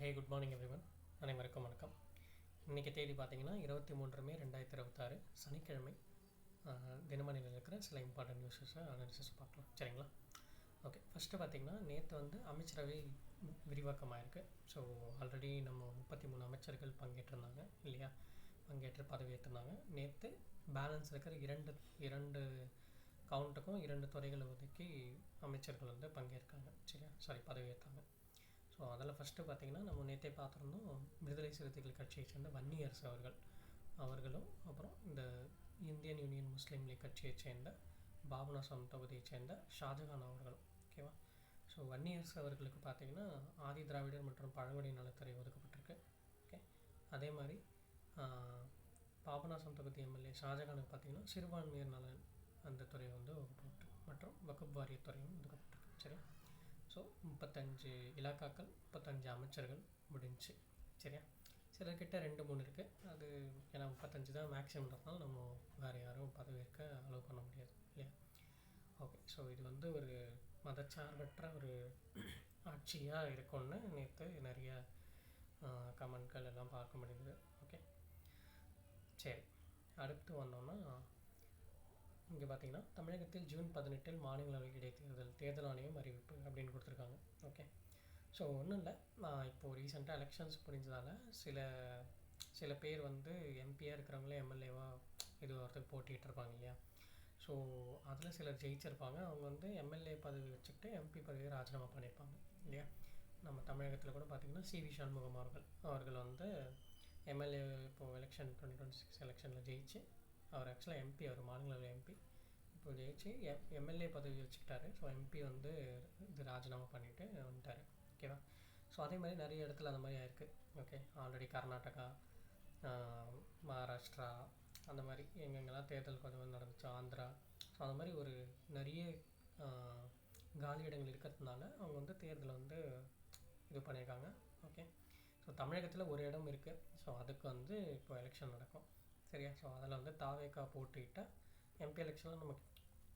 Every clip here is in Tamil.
ஹே குட் மார்னிங் எவ்ரிவன். அனைவருக்கும் வணக்கம். இன்றைக்கி தேதி பார்த்தீங்கன்னா 23 மே 2026 சனிக்கிழமை. தினமணியில் இருக்கிற சில இம்பார்ட்டன்ட் நியூஸஸை அனாலிசிஸ் பார்க்கலாம், சரிங்களா? ஓகே, ஃபஸ்ட்டு பார்த்திங்கன்னா நேற்று அமைச்சரவை விரிவாக்கமாயிருக்கு. ஸோ ஆல்ரெடி நம்ம 33 அமைச்சர்கள் பங்கேற்றிருந்தாங்க இல்லையா, பங்கேற்று பதவியேற்றிருந்தாங்க. நேற்று பேலன்ஸ் இருக்கிற இரண்டு கவுண்ட்டுக்கும் 2 துறைகளை ஒதுக்கி அமைச்சர்கள் பங்கேற்காங்க, சரியா, பதவியேற்றாங்க. ஸோ அதில் ஃபஸ்ட்டு பார்த்திங்கன்னா நம்ம நேற்றே பார்த்துருந்தோம், விடுதலை சிறுத்தைகள் கட்சியை சேர்ந்த வன்னியரசு அவர்களும் அப்புறம் இந்த இந்தியன் யூனியன் முஸ்லீம் லீக் கட்சியை சேர்ந்த பாபநாசம் தொகுதியை சேர்ந்த ஷாஜகான் அவர்களும். ஓகேவா? ஸோ வன்னியரசு அவர்களுக்கு பார்த்திங்கன்னா ஆதி திராவிடர் மற்றும் பழங்குடி நலத்துறை ஒதுக்கப்பட்டிருக்கு. ஓகே, அதே மாதிரி பாபநாசம் தொகுதி எம்எல்ஏ ஷாஜகானுக்கு பார்த்திங்கன்னா சிறுபான்மையர் நலன் அந்த துறை ஒதுக்கப்பட்டு மற்றும் வகுப்பு வாரியத்துறையும் ஒதுக்கப்பட்டிருக்கு. சரி, ஸோ 35 இலாக்காக்கள் 35 அமைச்சர்கள் முடிஞ்சு. சரியா, சிலர்கிட்ட 2-3 இருக்குது. அது ஏன்னா 35 தான் மேக்ஸிமம்ன்றதுனால நம்ம வேறு யாரும் பதவியேற்க அலோவ் பண்ண முடியாது இல்லையா? ஓகே, ஸோ இது ஒரு மதச்சார்பற்ற ஒரு ஆட்சியாக இருக்கும்னு நேற்று நிறைய கமெண்ட்கள் எல்லாம் பார்க்க முடியுது. ஓகே, சரி, அடுத்து வந்தோம்னா இங்கே பார்த்தீங்கன்னா தமிழகத்தில் ஜூன் 18 மாநிலங்களவை தேர்தல் ஆணையம் அறிவிப்பு அப்படின்னு கொடுத்துருக்காங்க. ஓகே, ஸோ ஒன்றும் இல்லை, நான் இப்போது ரீசெண்டாக எலெக்ஷன்ஸ் புரிஞ்சதால் சில பேர் எம்பியாக இருக்கிறவங்களே எம்எல்ஏவாக இது வரத்துக்கு போட்டிகிட்டு இருப்பாங்க இல்லையா? ஸோ அதில் சிலர் ஜெயிச்சிருப்பாங்க. அவங்க எம்எல்ஏ பதவி வச்சுக்கிட்டு எம்பி பதவியை ராஜினாமா பண்ணியிருப்பாங்க இல்லையா? நம்ம தமிழகத்தில் கூட பார்த்திங்கன்னா சிவி சண்முகம் அவர்கள் எம்எல்ஏ இப்போது எலெக்ஷன் 2026 எலெக்ஷனில் ஜெயிச்சு, அவர் ஆக்சுவலாக எம்பி, அவர் மாநிலங்களவை எம்பி இப்போ ஜெயிச்சு எம்எல்ஏ பதவி வச்சுக்கிட்டாரு. ஸோ எம்பி இது ராஜினாமா பண்ணிவிட்டு வந்துட்டார். ஓகேவா? ஸோ அதே மாதிரி நிறைய இடத்துல அந்த மாதிரி ஆயிருக்கு. ஓகே, ஆல்ரெடி கர்நாடகா, மகாராஷ்டிரா, அந்த மாதிரி எங்கெங்கெல்லாம் தேர்தல் கொஞ்சம் நடந்துச்சு, ஆந்திரா. ஸோ அந்த மாதிரி ஒரு நிறைய காலி இடங்கள் இருக்கிறதுனால அவங்க தேர்தலை இது பண்ணியிருக்காங்க. ஓகே, ஸோ தமிழகத்தில் ஒரு இடம் இருக்குது. ஸோ அதுக்கு இப்போ எலெக்ஷன் நடக்கும், சரியா? ஸோ அதில் தாவேக்கா போட்டிட்டால் எம்பி எலெக்ஷனில்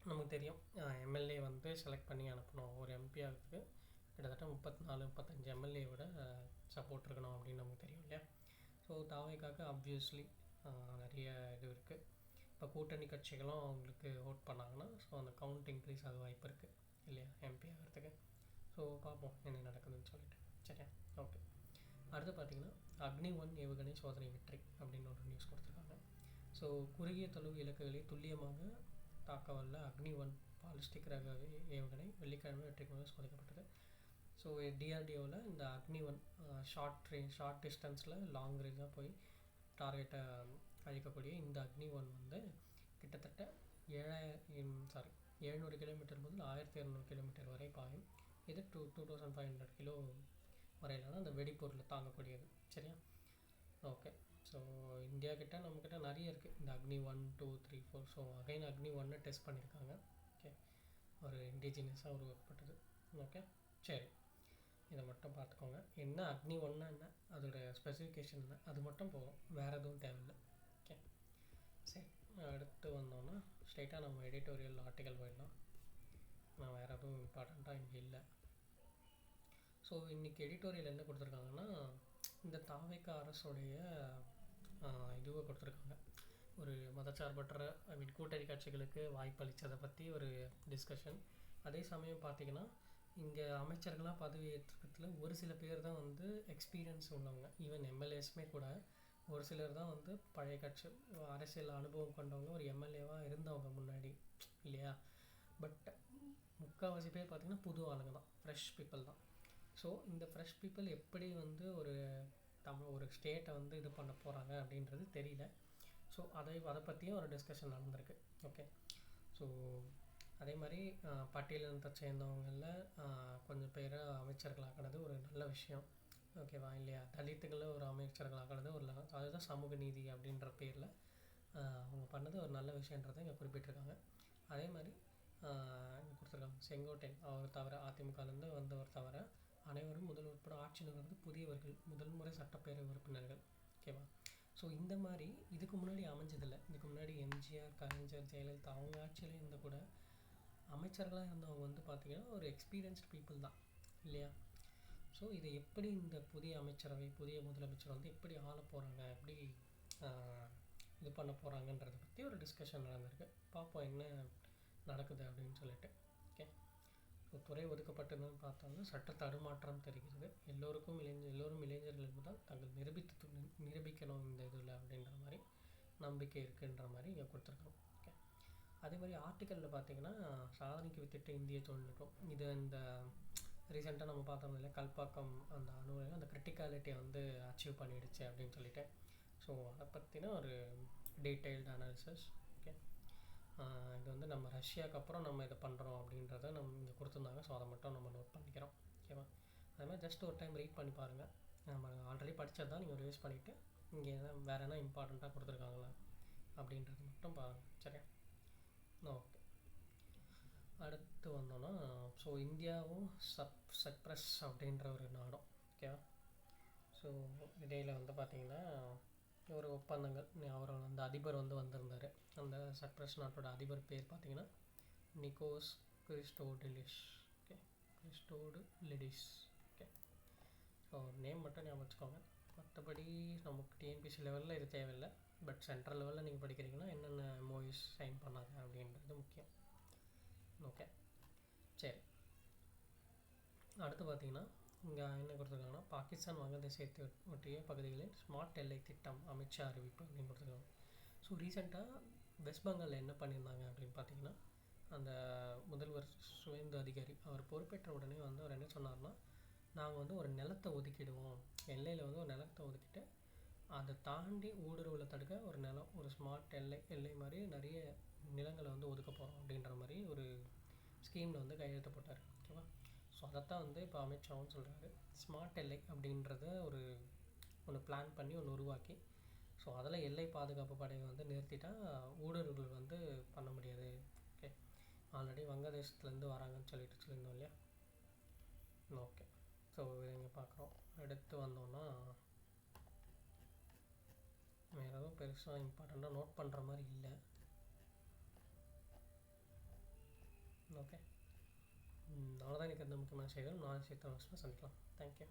நமக்கு தெரியும், எம்எல்ஏ செலக்ட் பண்ணி அனுப்பணும். ஒரு எம்பி ஆகிறதுக்கு கிட்டத்தட்ட 34-35 எம்எல்ஏவோட சப்போர்ட் இருக்கணும் அப்படின்னு நமக்கு தெரியும் இல்லையா? ஸோ தாவேக்காவுக்கு ஆப்வியஸ்லி நிறைய இது இருக்குது. இப்போ கூட்டணி கட்சிகளும் அவங்களுக்கு ஓட் பண்ணாங்கன்னா ஸோ அந்த கவுண்ட் இன்க்ரீஸ் ஆக வாய்ப்பு இருக்குது இல்லையா, எம்பி ஆகிறதுக்கு. ஸோ பார்ப்போம் என்ன நடக்குதுன்னு சொல்லிட்டு. சரியா, ஓகே. அடுத்து பார்த்திங்கன்னா அக்னி-1 ஏவுகணை சோதனை வெற்றி அப்படின்னு ஒரு நியூஸ் கொடுத்துருக்காங்க. ஸோ குறுகிய தொலைவு இலக்குகளை துல்லியமாக தாக்கவல்ல அக்னி-1 பாலிஸ்டிக் ரக ஏவுகணை வெள்ளிக்கிழமை வெற்றிகரமாக சோதிக்கப்பட்டது. ஸோ டிஆர்டிஓவில் இந்த அக்னி-1 ஷார்ட் டிஸ்டன்ஸில் லாங் ரேஞ்சாக போய் டார்கெட்டை அழிக்கக்கூடிய இந்த அக்னி-1 கிட்டத்தட்ட 700 கிலோமீட்டர் முதல் 1200 கிலோமீட்டர் வரை பாயும். இது 2500 கிலோ வரையிலான அந்த வெடிப்பொருளை தாங்கக்கூடியது. சரியா, ஓகே. ஸோ இந்தியா கிட்ட நம்மக்கிட்ட நிறைய இருக்குது இந்த அக்னி-1, 2, 3, 4. ஸோ அகைன் அக்னி-1 டெஸ்ட் பண்ணியிருக்காங்க. ஓகே, ஒரு இண்டிஜினியஸாக உருவாக்கப்பட்டது. ஓகே, சரி, இதை மட்டும் பார்த்துக்கோங்க. என்ன அக்னி-1 என்ன, அதோடய ஸ்பெசிஃபிகேஷன் என்ன, அது மட்டும் போகும், வேறு எதுவும் தேவையில்லை. ஓகே, சரி, அடுத்து வந்தோன்னா ஸ்ட்ரைட்டாக நம்ம எடிட்டோரியல் ஆர்டிக்கல் போயிடலாம். நான் வேறு எதுவும் இம்பார்ட்டண்ட்டாக இங்கே இல்லை. ஸோ இன்றைக்கி எடிட்டோரியல் என்ன கொடுத்துருக்காங்கன்னா, இந்த தாவேக்கா அரசுடைய இதுவை கொடுத்துருக்காங்க, ஒரு மதச்சார்பற்ற கூட்டணி கட்சிகளுக்கு வாய்ப்பளித்ததை பற்றி ஒரு டிஸ்கஷன். அதே சமயம் பார்த்திங்கன்னா இங்கே அமைச்சர்களாக பதவி ஏற்றுக்கிறதுல ஒரு சில பேர் தான் எக்ஸ்பீரியன்ஸ் உள்ளவங்க. ஈவன் எம்எல்ஏஸுமே கூட ஒரு சிலர் தான் பழைய கட்சி அரசியல் அனுபவம் கொண்டவங்க, ஒரு எம்எல்ஏவாக இருந்தவங்க முன்னாடி இல்லையா? பட் முக்கால்வாசி பேர் பார்த்திங்கன்னா புது ஆளுங்க தான், ஃப்ரெஷ் பீப்புள் தான். ஸோ இந்த ஃப்ரெஷ் பீப்புள் எப்படி ஒரு ஸ்டேட்டை இது பண்ண போகிறாங்க அப்படின்றது தெரியல. ஸோ அதை பற்றியும் ஒரு டிஸ்கஷன் நடந்திருக்கு. ஓகே, ஸோ அதே மாதிரி பட்டியலினத்தை சேர்ந்தவங்களில் கொஞ்சம் பேர் அமைச்சர்களாக்கினது ஒரு நல்ல விஷயம். ஓகேவா இல்லையா? தலித்துகளில் ஒரு அமைச்சர்களாக்கினது அதுதான் சமூக நீதி அப்படின்ற பேரில் அவங்க பண்ணது ஒரு நல்ல விஷயன்றதை இங்கே குறிப்பிட்டிருக்காங்க. அதே மாதிரி இங்கே கொடுத்துருக்காங்க, செங்கோட்டையன் அவர் தவிர, அதிமுகலேருந்து வந்தவர் தவிர அனைவரும் முதல் உட்பட ஆட்சி நகர்ந்து புதியவர்கள் முதல் முறை சட்டப்பேரவை உறுப்பினர்கள். ஓகேவா? ஸோ இந்த மாதிரி இதுக்கு முன்னாடி அமைஞ்சதில்லை. இதுக்கு முன்னாடி எம்ஜிஆர், கலைஞர், ஜெயலலிதா அவங்க ஆட்சியில் இருந்தால் கூட அமைச்சர்களாக இருந்தவங்க பார்த்திங்கன்னா ஒரு எக்ஸ்பீரியன்ஸ்டு பீப்புள் தான் இல்லையா? ஸோ ஸோ இதை எப்படி இந்த புதிய அமைச்சரவை புதிய முதலமைச்சர் வந்து எப்படி ஆள போகிறாங்க, எப்படி இது பண்ண போகிறாங்கன்றதை பற்றி ஒரு டிஸ்கஷன் நடந்திருக்கு. பார்ப்போம் என்ன நடக்குது அப்படின்னு சொல்லிட்டு. ஓகே, ஸோ துறை ஒதுக்கப்பட்டதுன்னு பார்த்தோம்னா சட்ட தடுமாற்றம் தெரிகிறது. எல்லோரும் இளைஞர்கள் என்பதால் தங்கள் நிரூபிக்கணும் இந்த இதில் அப்படின்ற மாதிரி நம்பிக்கை இருக்குன்ற மாதிரி இங்கே கொடுத்துருக்கோம். ஓகே, அதே மாதிரி ஆர்டிக்கலில் பார்த்தீங்கன்னா சாதனைக்கு வித்திட்ட இந்திய தொழில்நுட்பம், இது இந்த ரீசெண்டாக நம்ம பார்த்தோம் இல்லை கல்பாக்கம் அந்த அணுவில் அந்த கிரிட்டிகாலிட்டியை வந்து அச்சீவ் பண்ணிடுச்சு அப்படின்னு சொல்லிட்டு. ஸோ அதை பற்றின ஒரு டீட்டெயில்டு அனாலிசிஸ். ஓகே, இது வந்து நம்ம ரஷ்யாவுக்கு அப்புறம் நம்ம இதை பண்ணுறோம் அப்படின்றத நம்ம இங்கே கொடுத்துருந்தாங்க. ஸோ அதை மட்டும் நம்ம நோட் பண்ணிக்கிறோம். ஓகேவா, அது மாதிரி ஜஸ்ட் ஒரு டைம் ரீட் பண்ணி பாருங்கள். நம்ம ஆல்ரெடி படித்தது தான் நீங்கள் ரிவைஸ் பண்ணிவிட்டு இங்கே வேறு என்ன இம்பார்ட்டண்ட்டாக கொடுத்துருக்காங்களா அப்படின்றது மட்டும் பாருங்கள். சரியா, ஓகே. அடுத்து வந்தோன்னா ஸோ இந்தியாவும் சைப்ரஸ் அப்படின்ற ஒரு நாடும். ஓகேவா, ஸோ இடையில் வந்து பார்த்திங்கன்னா ஒரு ஒப்பந்தங்கள், அவர் அந்த அதிபர் வந்து வந்திருந்தார். அந்த சைப்ரஸ் நாட்டோட அதிபர் பேர் பார்த்திங்கன்னா Nikos Christodoulides. Okay, Christodoulides. Okay, so name மட்டும் ஞாபகம் வச்சுக்கோங்க. மற்றபடி நமக்கு டிஎன்பிசி லெவலில் இது தேவையில்லை. பட் சென்ட்ரல் லெவலில் நீங்கள் படிக்கிறீங்கன்னா என்னென்ன MOUs சைன் பண்ணாங்க அப்படின்றது முக்கியம். ஓகே, சரி. அடுத்து பார்த்திங்கன்னா இங்கே என்ன கொடுத்துருக்காங்கன்னா பாகிஸ்தான் வங்கதேசத்தை ஒட்டிய பகுதிகளில் ஸ்மார்ட் எல்லை திட்டம் அமித்ஷா அறிவிப்பு அப்படின்னு கொடுத்துருக்காங்க. ஸோ ரீசெண்டாக வெஸ்ட் பெங்காலில் என்ன பண்ணியிருந்தாங்க அப்படின்னு பார்த்தீங்கன்னா அந்த முதல்வர் சுவேந்து அதிகாரி அவர் பொறுப்பேற்ற உடனே வந்து அவர் என்ன சொன்னார்னா, நாங்கள் வந்து ஒரு நிலத்தை ஒதுக்கிடுவோம், எல்லையில் வந்து ஒரு நிலத்தை ஒதுக்கிட்டு அதை தாண்டி ஊடுருவலை தடுக்க ஒரு நிலம், ஒரு ஸ்மார்ட் எல்லை மாதிரி நிறைய நிலங்களை வந்து ஒதுக்க போகிறோம் அப்படின்ற மாதிரி ஒரு ஸ்கீமில் வந்து கையெழுத்து போட்டார். ஓகேவா, ஸோ அதைத்தான் வந்து இப்போ அமித்ஷாவும் சொல்கிறாரு. ஸ்மார்ட் எல்லை அப்படின்றத ஒன்று பிளான் பண்ணி ஒன்று உருவாக்கி, ஸோ அதில் எல்லை பாதுகாப்பு படையை வந்து நிறுத்திட்டா ஊடுருவல் வந்து பண்ண முடியாது. ஓகே, ஆல்ரெடி வங்கதேசத்துலேருந்து வராங்கன்னு சொல்லியிருந்தோம் இல்லையா. ஓகே, ஸோ இதை இங்கே பார்க்குறோம். அடுத்து வந்தோன்னா வேறு எதுவும் பெருசாக இம்பார்ட்டண்ட்டாக நோட் பண்ணுற மாதிரி இல்லை. ஓகே, அவ்வளோதான் எனக்கு எந்த முக்கியமான செய்திகள். நான் சந்திக்கலாம். தேங்க்யூ.